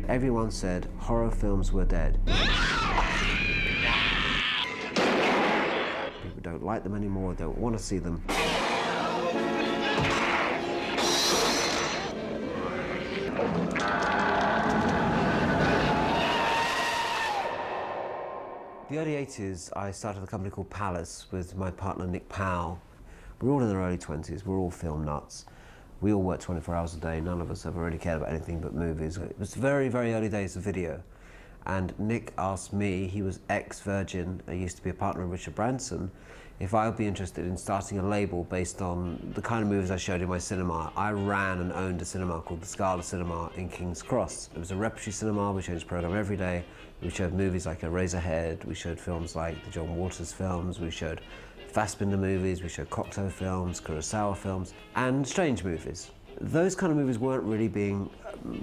Everyone said horror films were dead. People don't like them anymore, don't want to see them. The early 80s, I started a company called Palace with my partner Nick Powell. We're all in our early 20s, we're all film nuts. We all work 24 hours a day, none of us ever really cared about anything but movies. It was very, very early days of video. And Nick asked me, he was ex-Virgin, I used to be a partner of Richard Branson, if I would be interested in starting a label based on the kind of movies I showed in my cinema. I ran and owned a cinema called the Scala Cinema in King's Cross. It was a repertory cinema, we changed the program every day. We showed movies like Eraserhead, we showed films like the John Waters films, we showed Fassbinder movies, we showed Cocteau films, Kurosawa films, and strange movies. Those kind of movies weren't really being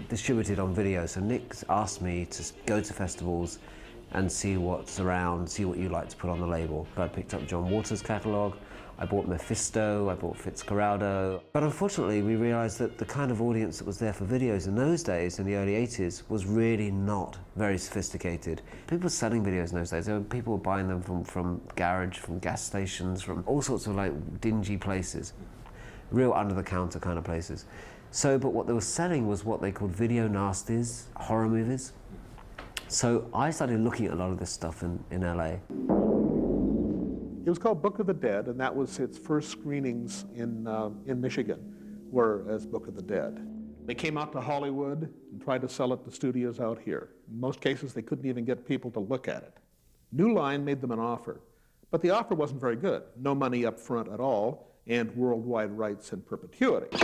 distributed on video, so Nick asked me to go to festivals and see what's around, see what you like to put on the label. I picked up John Waters' catalogue, I bought Mephisto, I bought Fitzcarraldo. But unfortunately, we realised that the kind of audience that was there for videos in those days, in the early 80s, was really not very sophisticated. People were selling videos in those days. People were buying them from garage, from gas stations, from all sorts of like dingy places. Real under-the-counter kind of places. But what they were selling was what they called video nasties, horror movies. So I started looking at a lot of this stuff in LA. It was called Book of the Dead, and that was its first screenings in Michigan, were as Book of the Dead. They came out to Hollywood and tried to sell it to studios out here. In most cases, they couldn't even get people to look at it. New Line made them an offer, but the offer wasn't very good. No money up front at all, and worldwide rights in perpetuity.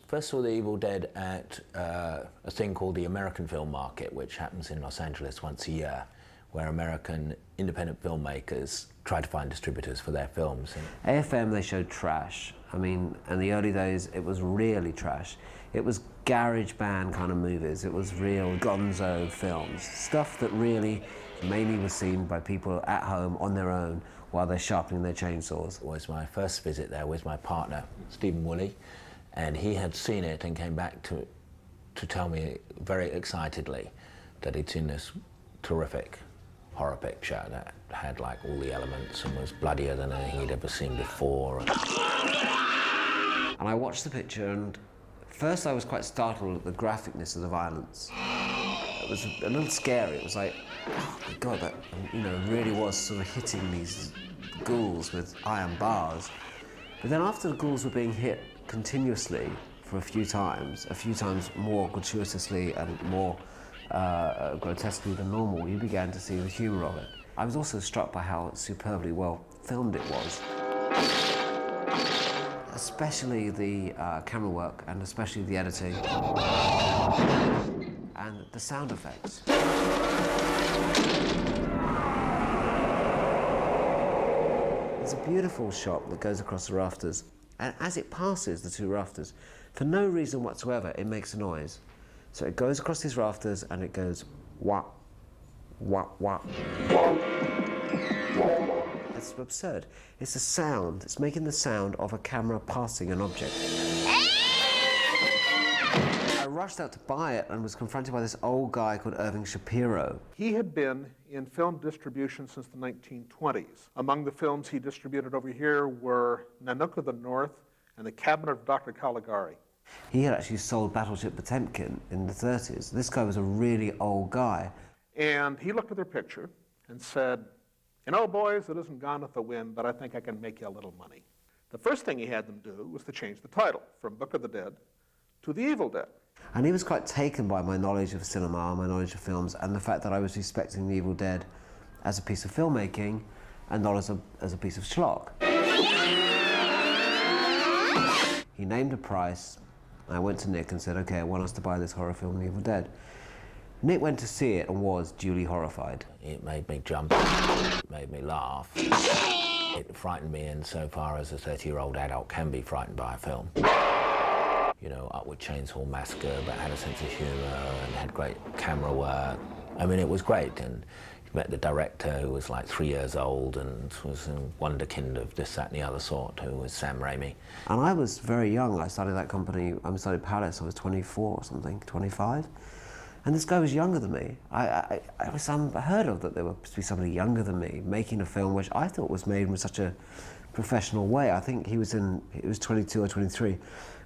First saw The Evil Dead at a thing called the American Film Market, which happens in Los Angeles once a year, where American independent filmmakers try to find distributors for their films. AFM, they showed trash. I mean, in the early days, it was really trash. It was garage band kind of movies. It was real gonzo films. Stuff that really mainly was seen by people at home on their own while they're sharpening their chainsaws. It was my first visit there with my partner, Stephen Woolley, and he had seen it and came back to tell me very excitedly that he'd seen this terrific horror picture that had like all the elements and was bloodier than anything he'd ever seen before. And I watched the picture, and first I was quite startled at the graphicness of the violence. It was a little scary. It was like, oh my God, that, really was sort of hitting these ghouls with iron bars. But then after the ghouls were being hit continuously for a few times more gratuitously and more grotesquely than normal, you began to see the humour of it. I was also struck by how superbly well filmed it was. Especially the camera work, and especially the editing. And the sound effects. There's a beautiful shot that goes across the rafters, and as it passes the two rafters, for no reason whatsoever, it makes a noise. So it goes across these rafters and it goes wah, wah, wah. It's absurd. It's a sound. It's making the sound of a camera passing an object. I rushed out to buy it and was confronted by this old guy called Irving Shapiro. He had been in film distribution since the 1920s. Among the films he distributed over here were Nanook of the North and The Cabinet of Dr. Caligari. He had actually sold Battleship Potemkin in the 30s. This guy was a really old guy. And he looked at their picture and said, "You know, boys, it isn't Gone with the Wind, but I think I can make you a little money." The first thing he had them do was to change the title from Book of the Dead to The Evil Dead. And he was quite taken by my knowledge of cinema, my knowledge of films, and the fact that I was respecting The Evil Dead as a piece of filmmaking and not as a piece of schlock. He named a price. I went to Nick and said, okay, I want us to buy this horror film, The Evil Dead. Nick went to see it and was duly horrified. It made me jump, it made me laugh. It frightened me insofar as a 30-year-old adult can be frightened by a film. You know, Upward Chainsaw Massacre, but had a sense of humour and had great camera work. I mean, it was great, and Met the director, who was like 3 years old and was a wonderkind of this, that and the other sort, who was Sam Raimi. And I was very young. I started that company, I started Palace, I was 24 or something, 25. And this guy was younger than me. I was unheard of that there was to be somebody younger than me making a film which I thought was made in such a professional way. I think he was 22 or 23.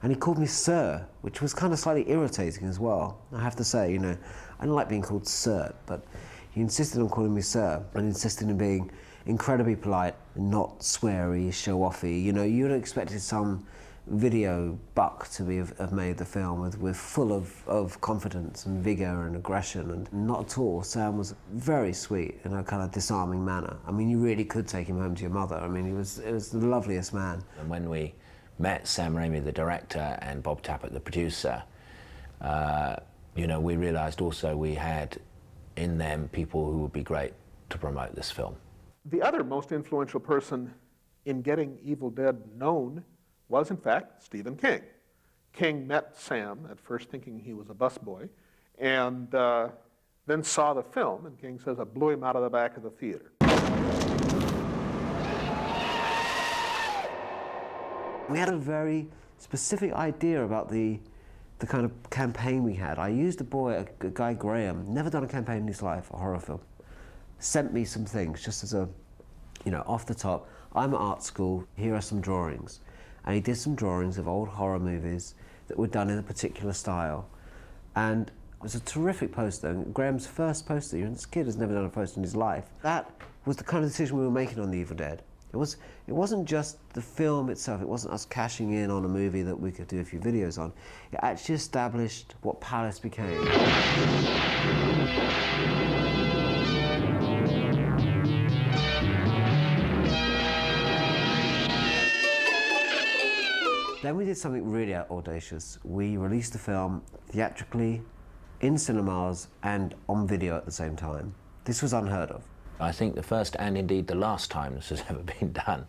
And he called me sir, which was kind of slightly irritating as well. I have to say, you know, I didn't like being called sir, but he insisted on calling me sir and insisted on being incredibly polite, not sweary, show-offy. You know, you'd have expected some video buck to have made the film with full of confidence and vigor and aggression, and not at all. Sam was very sweet in a kind of disarming manner. I mean, you really could take him home to your mother. I mean, he was the loveliest man. And when we met Sam Raimi, the director, and Bob Tappert, the producer, you know, we realized also we had in them people who would be great to promote this film. The other most influential person in getting Evil Dead known was, in fact, Stephen King. King met Sam at first thinking he was a busboy, and then saw the film, and King says, "I blew him out of the back of the theater." We had a very specific idea about the kind of campaign we had. I used a guy Graham, never done a campaign in his life, a horror film, sent me some things just as a, you know, off the top. I'm at art school, here are some drawings. And he did some drawings of old horror movies that were done in a particular style. And it was a terrific poster. Graham's first poster, you know, this kid has never done a poster in his life. That was the kind of decision we were making on The Evil Dead. It wasn't just the film itself, it wasn't us cashing in on a movie that we could do a few videos on. It actually established what Palace became. Then we did something really audacious. We released the film theatrically, in cinemas, and on video at the same time. This was unheard of. I think the first and indeed the last time this has ever been done.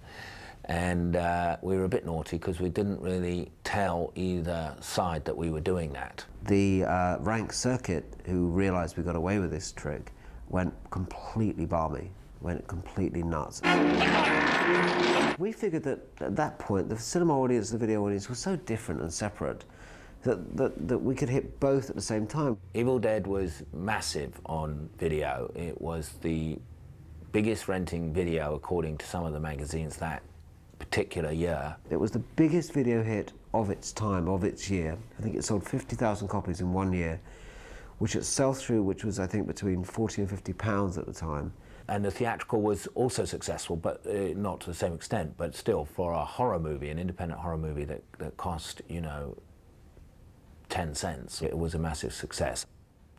And we were a bit naughty because we didn't really tell either side that we were doing that. The rank circuit, who realized we got away with this trick, went completely balmy, went completely nuts. We figured that at that point, the cinema audience, the video audience, was so different and separate that we could hit both at the same time. Evil Dead was massive on video. It was the biggest renting video according to some of the magazines that particular year. It was the biggest video hit of its time, of its year. I think it sold 50,000 copies in 1 year, which at sell-through, which was I think between 40 and 50 pounds at the time. And the theatrical was also successful, but not to the same extent, but still for a horror movie, an independent horror movie that cost, you know, 10 cents, it was a massive success.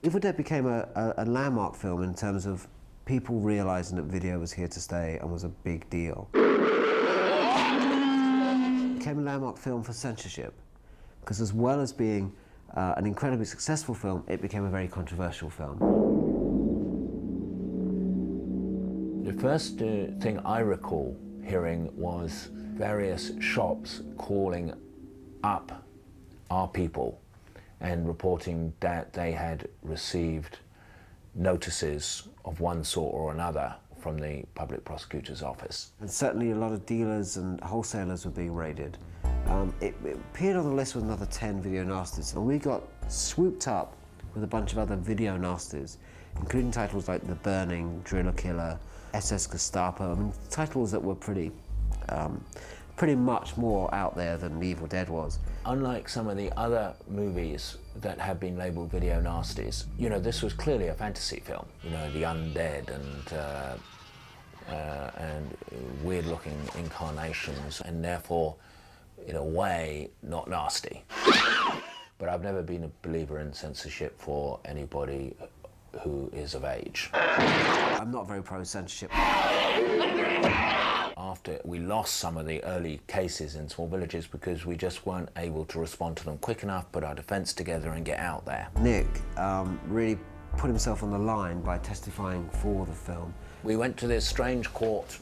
Evil Dead became a landmark film in terms of people realizing that video was here to stay and was a big deal. It became a landmark film for censorship, because as well as being an incredibly successful film, it became a very controversial film. The first thing I recall hearing was various shops calling up our people and reporting that they had received notices of one sort or another from the public prosecutor's office. And certainly a lot of dealers and wholesalers were being raided. It appeared on the list with another 10 video nasties, and we got swooped up with a bunch of other video nasties, including titles like The Burning, Driller Killer, SS Gestapo. I mean, titles that were pretty much more out there than Evil Dead was. Unlike some of the other movies that have been labelled video nasties, you know, this was clearly a fantasy film. You know, the undead and weird-looking incarnations, and therefore, in a way, not nasty. But I've never been a believer in censorship for anybody who is of age. I'm not very pro-censorship. After we lost some of the early cases in small villages because we just weren't able to respond to them quick enough, put our defence together and get out there. Nick really put himself on the line by testifying for the film. We went to this strange court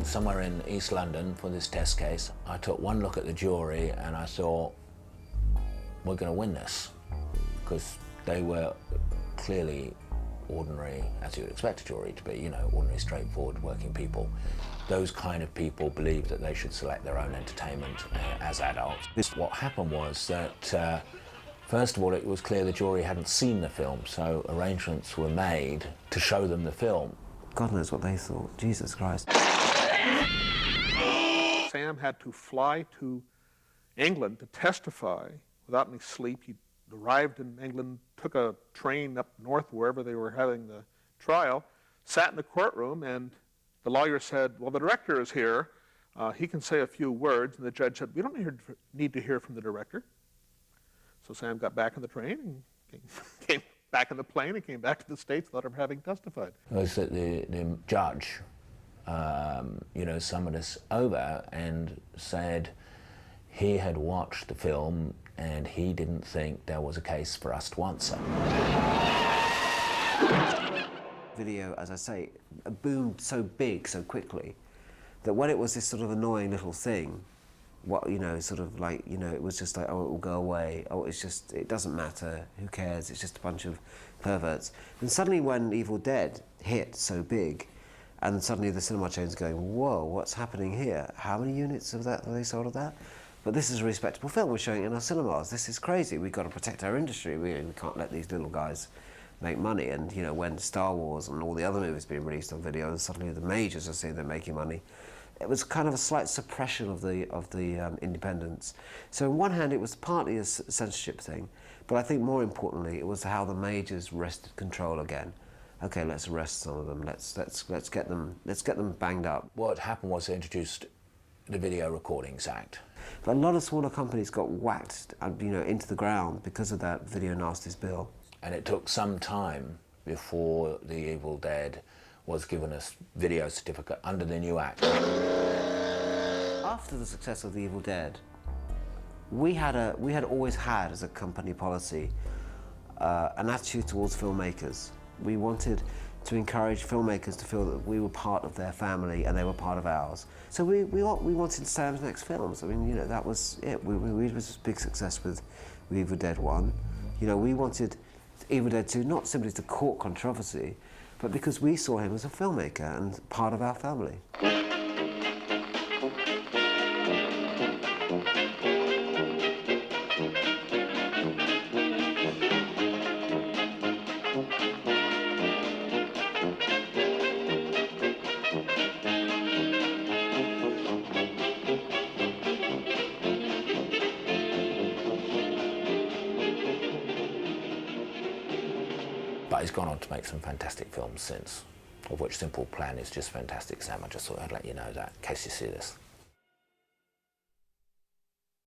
somewhere in East London for this test case. I took one look at the jury and I thought, we're going to win this, because they were clearly ordinary, as you would expect a jury to be, you know, ordinary, straightforward working people. Those kind of people believe that they should select their own entertainment as adults. What happened was that, first of all, it was clear the jury hadn't seen the film, so arrangements were made to show them the film. God knows what they thought. Jesus Christ. Sam had to fly to England to testify without any sleep. He arrived in England, took a train up north wherever they were having the trial, sat in the courtroom, and the lawyer said, well, the director is here. He can say a few words. And the judge said, we don't need to hear from the director. So Sam got back on the train and came back on the plane and came back to the States without ever having testified. It was that the judge, you know, summoned us over and said he had watched the film and he didn't think there was a case for us to answer. Video, as I say, boomed so big so quickly that when it was this sort of annoying little thing, what, you know, sort of like, you know, it was just like, oh, it will go away, oh, it's just, it doesn't matter, who cares, it's just a bunch of perverts. And suddenly when Evil Dead hit so big, and suddenly the cinema chain's going, whoa, what's happening here? How many units of that have they sold of that? But this is a respectable film, we're showing it in our cinemas. This is crazy, we've got to protect our industry. We can't let these little guys make money. And, you know, when Star Wars and all the other movies being released on video, and suddenly the majors are saying they're making money, it was kind of a slight suppression of the independents. So on one hand, it was partly a censorship thing, but I think more importantly, it was how the majors wrested control again. Okay, let's arrest some of them. Let's get them banged up. What happened was they introduced the Video Recordings Act. But a lot of smaller companies got whacked, you know, into the ground because of that Video Nasties bill. And it took some time before the Evil Dead was given a video certificate under the new act. After the success of the Evil Dead, we had always had as a company policy an attitude towards filmmakers. We wanted to encourage filmmakers to feel that we were part of their family and they were part of ours. So we wanted Sam's next films. I mean, you know, that was it. We was a big success with Evil Dead 1. You know, we wanted Evil Dead 2 not simply to court controversy, but because we saw him as a filmmaker and part of our family. But he's gone on to make some fantastic films since, of which Simple Plan is just fantastic, Sam. I just thought I'd let you know that, in case you see this.